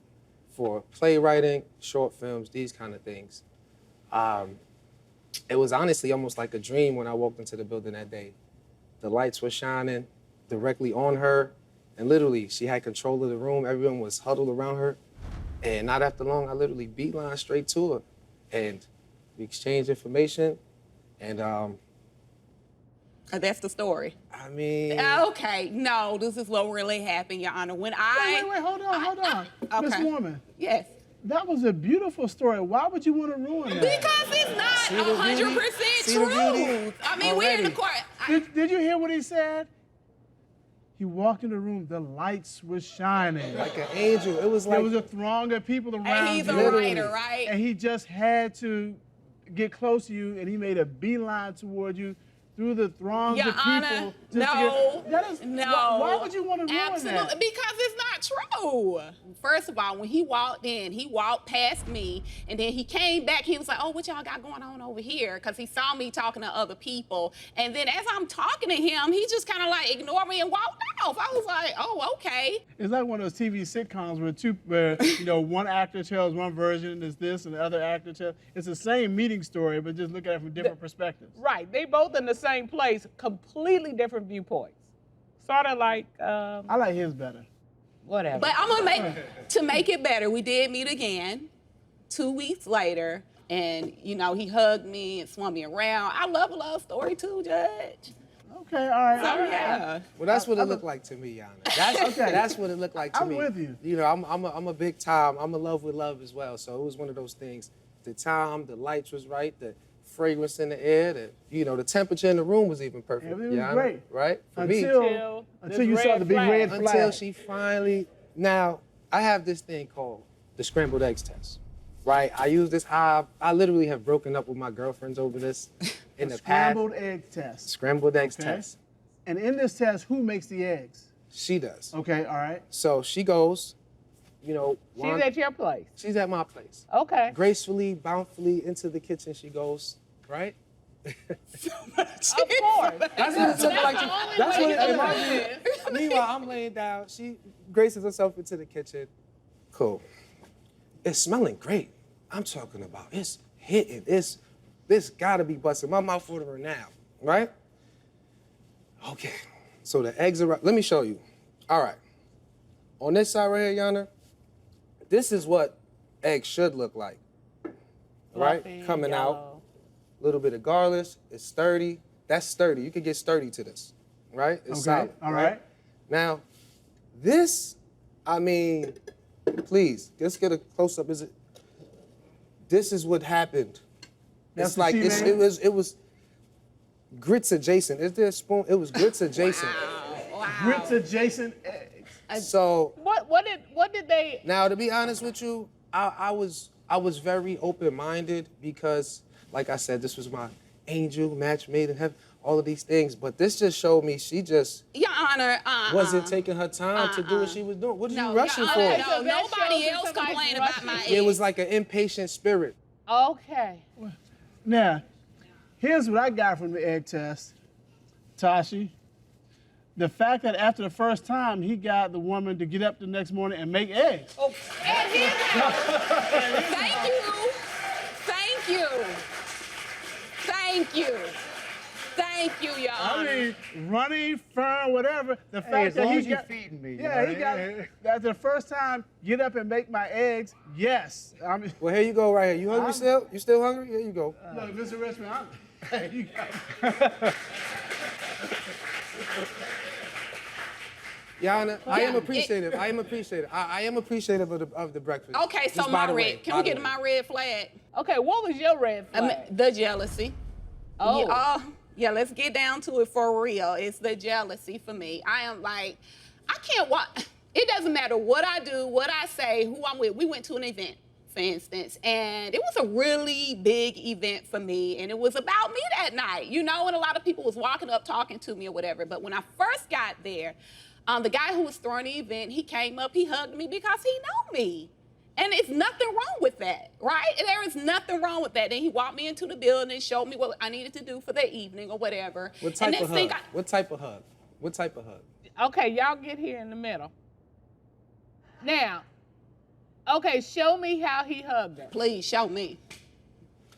for playwriting, short films, these kind of things. It was honestly almost like a dream when I walked into the building that day. The lights were shining directly on her, and literally she had control of the room. Everyone was huddled around her. And not after long, I literally beeline straight to her. And we exchanged information, and That's the story. I mean... Okay, no, this is what really happened, Your Honor. When Wait, hold on. Miss Okay. Mormon, Yes. that was a beautiful story. Why would you want to ruin that? Because it's not 100% true. I mean, we're in the court. Did you hear what he said? He walked in the room, the lights were shining. Like an angel. It was like... There was a throng of people around And he's a you. writer, right? And he just had to get close to you, and he made a beeline toward you through the throngs Your of people. Honor, No. Why would you want to ruin Absolutely, that? because it's not true. First of all, when he walked in, he walked past me, and then he came back. He was like, "Oh, what y'all got going on over here?" Because he saw me talking to other people. And then as I'm talking to him, he just kind of like ignored me and walked off. I was like, "Oh, okay." It's like one of those TV sitcoms where one actor tells one version is this, and the other actor tells. It's the same meeting story, but just look at it from different perspectives. Right, they both in the same place, completely different viewpoints. Sort of like, I like his better. Whatever. But I'm gonna make it better. We did meet again 2 weeks later, and he hugged me and swung me around. I love a love story too, Judge. Okay, all right. So yeah. Well, that's what it looked like to me, Yana. That's what it looked like to me. I'm with you. You know, I'm a big time. I'm in love with love as well. So it was one of those things. The time, the lights was right, the fragrance in the air, the temperature in the room was even perfect. Everything was great. Right? For Until you saw the big red flag. Until she finally. Now, I have this thing called the scrambled eggs test. Right? I use this. I literally have broken up with my girlfriends over this in the past. Scrambled egg test. Scrambled eggs test. And in this test, who makes the eggs? She does. Okay, all right. So she goes, She's at your place. She's at my place. Okay. Gracefully, bountifully into the kitchen she goes, right? Of course. That's what it took like to. That's what it Meanwhile, I'm laying down. She graces herself into the kitchen. Cool. It's smelling great. I'm talking about it's hitting. This gotta be busting. My mouth watering now, right? Okay. So the eggs are. Let me show you. All right. On this side right here, Yana, this is what eggs should look like. Right? Fluffy, Coming yellow. out. A little bit of garlic. It's sturdy. That's sturdy. You can get sturdy to this. Right? It's solid. All right. Now, this, please, let's get a close up. This is what happened. That's It's the like T-man? it was grits adjacent. Is there a spoon? It was grits adjacent. Wow. Grits adjacent eggs. So What did they? now, to be honest with you, I was very open-minded because, like I said, this was my angel, match made in heaven, all of these things. But this just showed me she just Your Honor, wasn't taking her time to do what she was doing. What are you rushing Your for? Honor, So that nobody shows else that somebody's complained about my rushing. It was eggs. like an impatient spirit. Okay. Now, here's what I got from the egg test, Tashi. The fact that after the first time, he got the woman to get up the next morning and make eggs. Oh, And here's Thank you. Thank you. Thank you. Thank you, Your Honor. I mean, running, firm, whatever. The fact as that long he as you're got, feeding me. yeah, he got after the first time, get up and make my eggs. Yes, I mean, Well, here you go right here. You hungry still? You still hungry? Here you go. look, Mr. Richmond, you got. Yana, I am Yeah, appreciative. I am appreciative. I am appreciative of the breakfast. Okay, so Just by my the way, red. Can by we the get way. my red flag? okay. What was your red flag? The jealousy. Oh. Yeah, let's get down to it for real. It's the jealousy for me. I am like, I can't watch. It doesn't matter what I do, what I say, who I'm with. We went to an event, for instance, and it was a really big event for me, and it was about me that night, you know, and a lot of people was walking up talking to me or whatever. But when I first got there, the guy who was throwing the event, he came up, he hugged me because he knew me. And it's nothing wrong with that, right? There is nothing wrong with that. Then he walked me into the building and showed me what I needed to do for the evening or whatever. What type of hug? What type of hug? What type of hug? Okay, y'all get here in the middle. Now, okay, show me how he hugged her. Please, show me.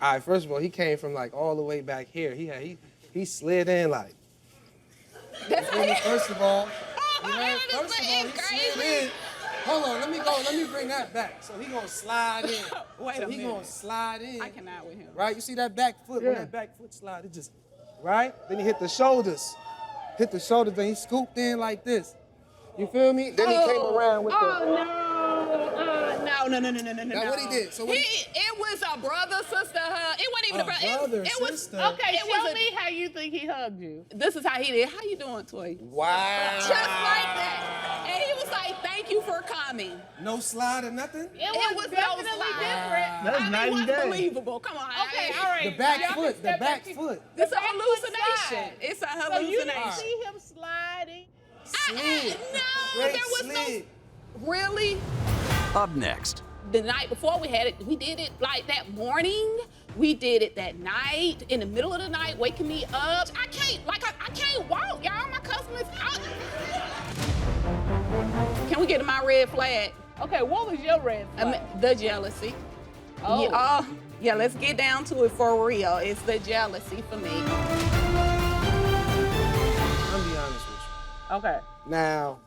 All right, first of all, he came from like all the way back here. He slid in like. That's First of all, he slid in. Hold on, let me bring that back. So he gonna slide in. Wait a minute. He gonna slide in. I cannot with him. Right, you see that back foot, when that back foot slide, it just, right? Then he hit the shoulders. Then he scooped in like this. You feel me? Then he came around with No. Now what he did? So it was a brother-sister hug. It wasn't even a brother. It was okay. Show me how you think he hugged you. This is how he did. How you doing, Toy? Wow. Just like that. And he was like, "Thank you for coming." No slide or nothing? It was definitely different. That's night and day. Unbelievable. Come on. Okay, all right. The back foot. It's a hallucination. It's a hallucination. So you didn't see him sliding? Slid. No, Straight there was slid. no. Really? Up next. The night before we had it, we did it like that morning. We did it that night, in the middle of the night, waking me up. I can't walk, y'all. My customers out. Can we get to my red flag? Okay, what was your red flag? The jealousy. Oh. Yeah, let's get down to it for real. It's the jealousy for me. I'm be honest with you. Okay. Now,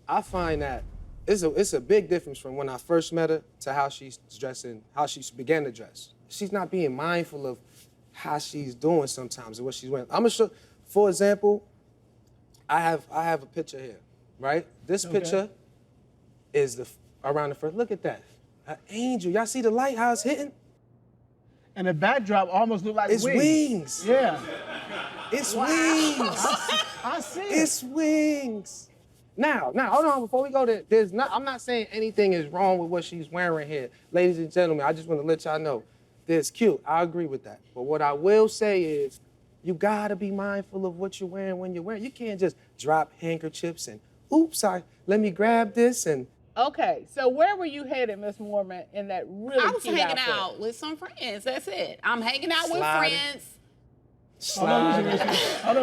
I find that it's a big difference from when I first met her to how she's dressing, how she began to dress. She's not being mindful of how she's doing sometimes and what she's wearing. I'm gonna show, for example, I have a picture here, right? This picture is around the first. Look at that, an angel. Y'all see the light how it's hitting? And the backdrop almost looked like It's wings. Yeah. It's wings. I see it. It's wings. Now, hold on, before we go there, I'm not saying anything is wrong with what she's wearing here. Ladies and gentlemen, I just want to let y'all know, it's cute, I agree with that. But what I will say is, you gotta be mindful of what you're wearing when you're wearing. You can't just drop handkerchiefs and, oops, let me grab this and. Okay, so where were you headed, Miss Moorman, in that really I was cute hanging outfit? out with some friends, that's it. I'm hanging out with Sliding. friends. Hold on,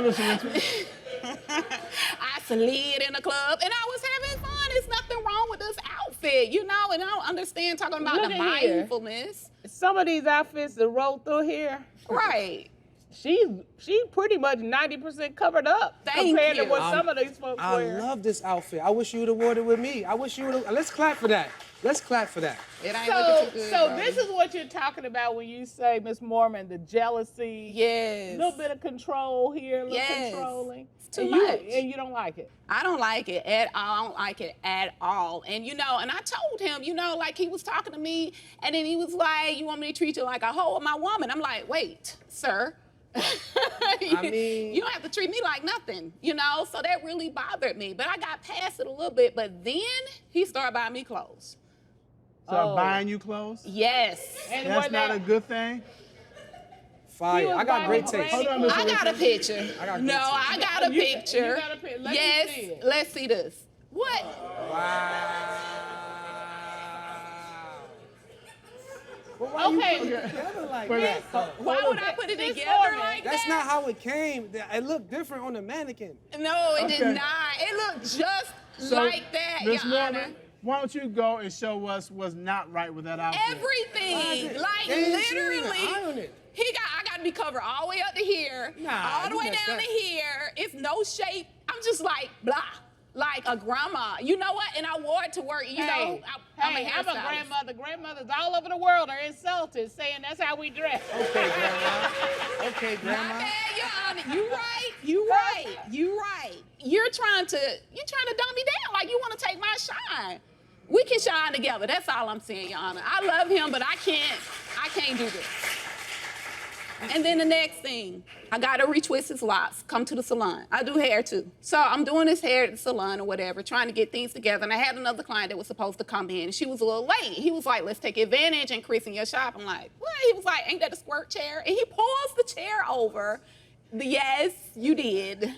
Mr. Richmond. I slid in the club and I was having fun. There's nothing wrong with this outfit, you know, and I don't understand talking about Look the at here. mindfulness. Some of these outfits that roll through here, Right. she pretty much 90% covered up Thank compared to you. what some of these folks I wear. love this outfit. I wish you would have worn it with me. Let's clap for that. Let's clap for that. It ain't looking too good, So bro. this is what you're talking about when you say, Miss Moorman, the jealousy. Yes. A little bit of control here, a little Yes. controlling. It's too and much. And you don't like it. I don't like it at all. I don't like it at all. And, you know, and I told him, you know, like he was talking to me and then he was like, you want me to treat you like a hoe or my woman? I'm like, wait, sir. You don't have to treat me like nothing, you know? So that really bothered me. But I got past it a little bit. But then he started buying me clothes. So buying you clothes? Yes. And That's not a good thing? Fire. was I got great buying taste. Hold on, Mr. I got a picture. I got No, good I got a picture. You got a picture. Let me Yes, see it. let's see this. What? Wow. Okay. Together like Wait a that, though? Why would I put it Miss together Moorman, like That's that? not how it came. It looked different on the mannequin. No, it did Okay. not. It looked just So, like that, Miss Your Honor. Moorman, why don't you go and show us what's not right with that outfit? Everything. Like They ain't seen it. literally. Iron it. I got to be covered all the way up to here, Nah, all the you way messed down up. to here. It's no shape. I'm just like blah, like a grandma. You know what? And I wore it to work. You know, I'm a hairstylist. grandmother. Grandmothers all over the world are insulted, saying that's how we dress. Okay, Grandma. Okay, My Grandma. bad, Your Honor. You right. You right. You right. You're trying to dumb me down like you want to take my shine. We can shine together. That's all I'm saying, Your Honor. I love him, but I can't do this. And then the next thing, I gotta retwist his locks, come to the salon. I do hair too. So I'm doing his hair at the salon or whatever, trying to get things together. And I had another client that was supposed to come in, and she was a little late. He was like, let's take advantage and increasing your shop. I'm like, what? He was like, ain't that a squirt chair? And he pulls the chair over. Yes, you did.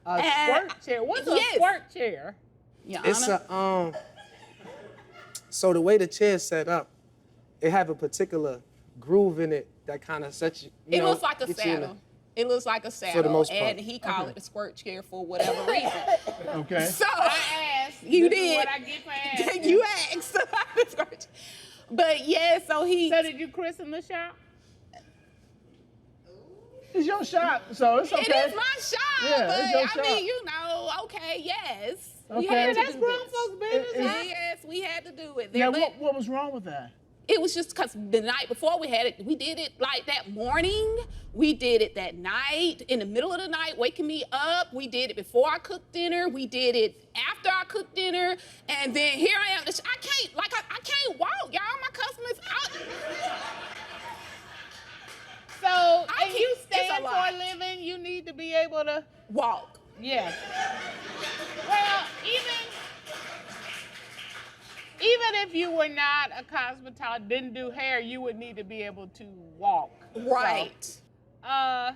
A squirt chair? What's a squirt chair? Your It's Honor? So the way the chair's set up, it have a particular groove in it that kind of sets you. It looks like a saddle. It looks like a saddle. For the most part. And he called it a squirt chair for whatever reason. Okay. So I asked. You This is did. what I get for asking. You asked. But yeah, so he. So did you christen the shop? It's your shop, so it's okay. It is my shop, Yeah, but it's your I shop. mean, you know, okay, yes. We Okay. had to That's do grown this. folks' business. Yes, we had to do it. Now, They're what was wrong with that? It was just because the night before we had it, we did it like that morning. We did it that night, in the middle of the night, waking me up. We did it before I cooked dinner. We did it after I cooked dinner. And then here I am. I can't walk, y'all. My customers out. So, and you it's a stand for lot. a living, you need to be able to Walk. Yes. Well, even if you were not a cosmetologist, didn't do hair, you would need to be able to walk. Right. So, Yana,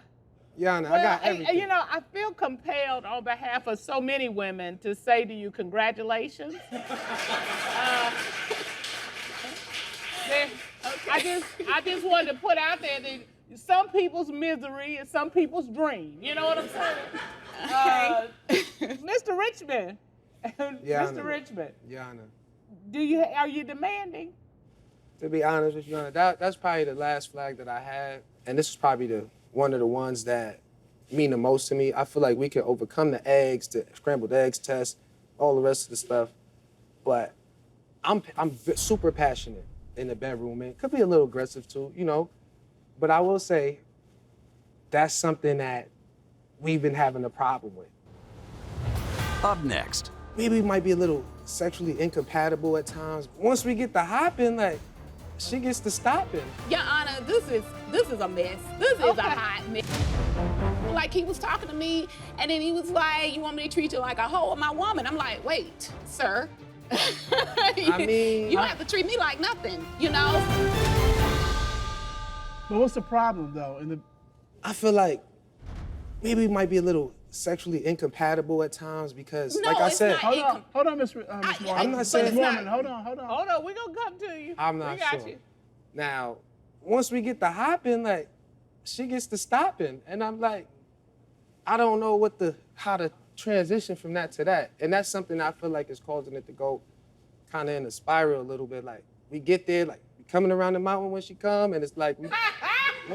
I well, got everything. you know, I feel compelled on behalf of so many women to say to you, congratulations. I just wanted to put out there that some people's misery is some people's dream. You know what I'm saying? Mr. Richmond, Mr. Richmond, Yana. are you demanding? To be honest with you, Yana, that's probably the last flag that I had, and this is probably one of the ones that mean the most to me. I feel like we can overcome the scrambled eggs test, all the rest of the stuff, but I'm super passionate in the bedroom, and it could be a little aggressive too, you know, but I will say that's something that we've been having a problem with. Up next. Maybe we might be a little sexually incompatible at times. Once we get the hopping, like, she gets to stopping. Your Honor, this is a mess. This is a hot mess. Like, he was talking to me, and then he was like, you want me to treat you like a hoe or my woman? I'm like, wait, sir. I mean, you don't have to treat me like nothing, you know? But what's the problem, though? I feel like maybe we might be a little sexually incompatible at times because, No, like I it's said, not. Hold on, Miss Warren. I'm not saying Miss Warren, hold on. Hold on, we're gonna come to you. I'm not we got sure. You. Now, once we get the hopping, like, she gets to stopping, and I'm like, I don't know how to transition from that to that, and that's something I feel like is causing it to go kind of in a spiral a little bit. Like, we get there, like, we coming around the mountain when she come, and it's like we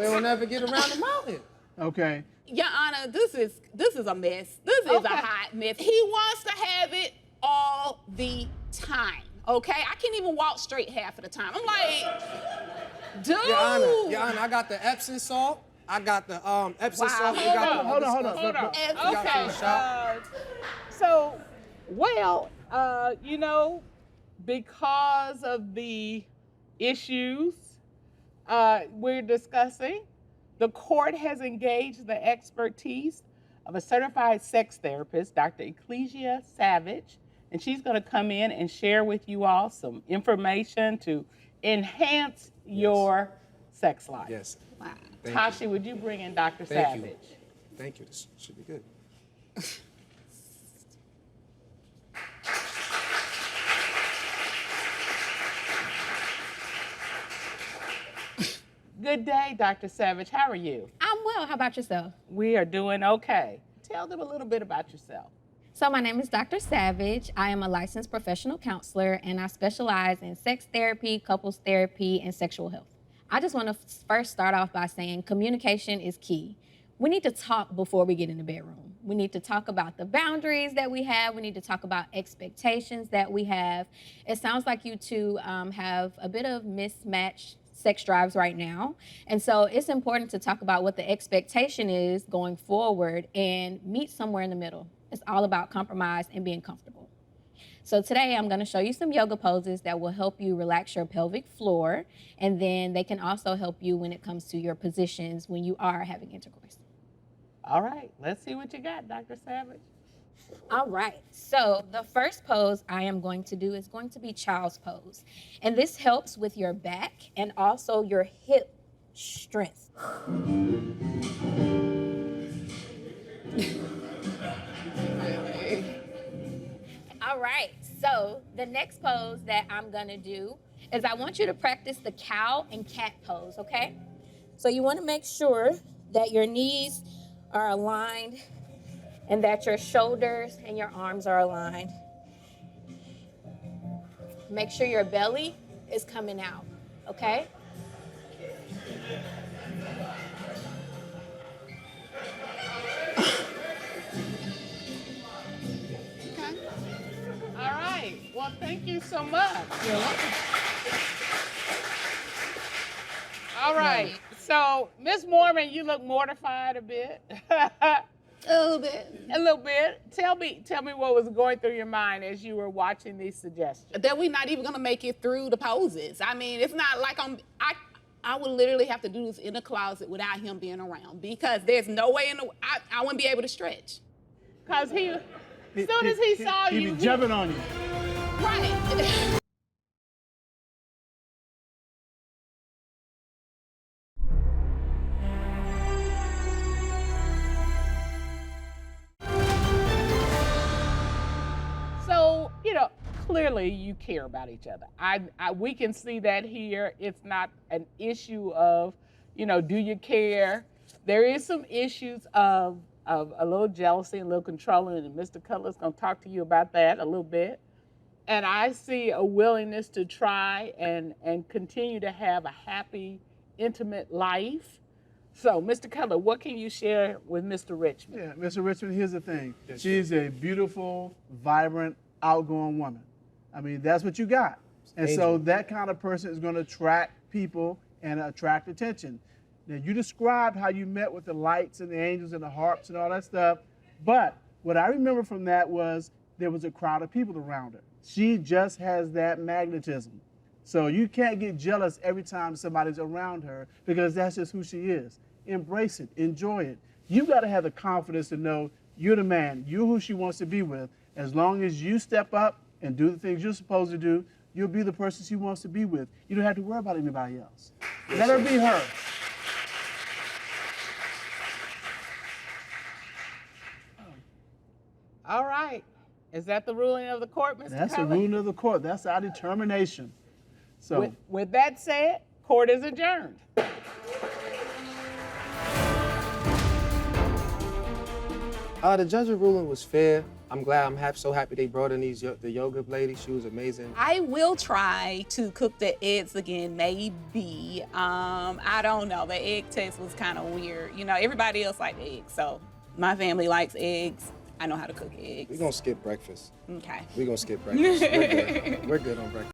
don't ever get around the mountain. Okay. Your Honor, this is a mess. This is a hot mess. He wants to have it all the time, okay? I can't even walk straight half of the time. I'm like, dude. Your Honor, I got the Epsom salt. I got the Epsom salt. Hold on. Okay. So, well, you know, because of the issues we're discussing, the court has engaged the expertise of a certified sex therapist, Dr. Ecclesia Savage, and she's going to come in and share with you all some information to enhance your sex life. Yes. Wow. Tashi, would you bring in Dr. Thank you. Savage? Thank you. This should be good. Good day, Dr. Savage. How are you? I'm well. How about yourself? We are doing okay. Tell them a little bit about yourself. So my name is Dr. Savage. I am a licensed professional counselor, and I specialize in sex therapy, couples therapy, and sexual health. I just want to first start off by saying communication is key. We need to talk before we get in the bedroom. We need to talk about the boundaries that we have. We need to talk about expectations that we have. It sounds like you two have a bit of mismatched sex drives right now. And so it's important to talk about what the expectation is going forward and meet somewhere in the middle. It's all about compromise and being comfortable. So today I'm gonna show you some yoga poses that will help you relax your pelvic floor, and then they can also help you when it comes to your positions when you are having intercourse. All right, let's see what you got, Dr. Savage. All right, so the first pose I am going to do is going to be child's pose. And this helps with your back and also your hip strength. All right, so the next pose that I'm gonna do is I want you to practice the cow and cat pose, okay? So you wanna make sure that your knees are aligned and that your shoulders and your arms are aligned. Make sure your belly is coming out, okay? All right, well, thank you so much. You're welcome. All right, so Miss Mormon, you look mortified a bit. A little bit. A little bit. Tell me what was going through your mind as you were watching these suggestions. That we're not even gonna make it through the poses. I mean, it's not like I would literally have to do this in the closet without him being around, because there's no way I wouldn't be able to stretch. Because as soon as he saw you, he be jumping on you. Right. So, clearly you care about each other. We can see that here. It's not an issue of, do you care? There is some issues of a little jealousy and a little controlling, and Mr. Cutlers gonna talk to you about that a little bit. And I see a willingness to try and continue to have a happy, intimate life. So, Mr. Cutler, what can you share with Mr. Richmond? Yeah, Mr. Richmond, here's the thing. She's a beautiful, vibrant, outgoing woman. I mean, that's what you got. And so that kind of person is going to attract people and attract attention. Now, you described how you met with the lights and the angels and the harps and all that stuff, but what I remember from that was there was a crowd of people around her. She just has that magnetism. So you can't get jealous every time somebody's around her, because that's just who she is. Embrace it, enjoy it. You got to have the confidence to know you're the man, you're who she wants to be with. As long as you step up and do the things you're supposed to do, you'll be the person she wants to be with. You don't have to worry about anybody else. Let her be her. All right. Is that the ruling of the court, Mr. That's Cutler? the ruling of the court. That's our determination. So, With that said, court is adjourned. The judge's ruling was fair. I'm glad. So happy they brought in the yoga lady. She was amazing. I will try to cook the eggs again, maybe. I don't know. The egg test was kind of weird. Everybody else likes eggs, so my family likes eggs. I know how to cook eggs. We're gonna skip breakfast. Okay. We're gonna skip breakfast. We're good. We're good on breakfast.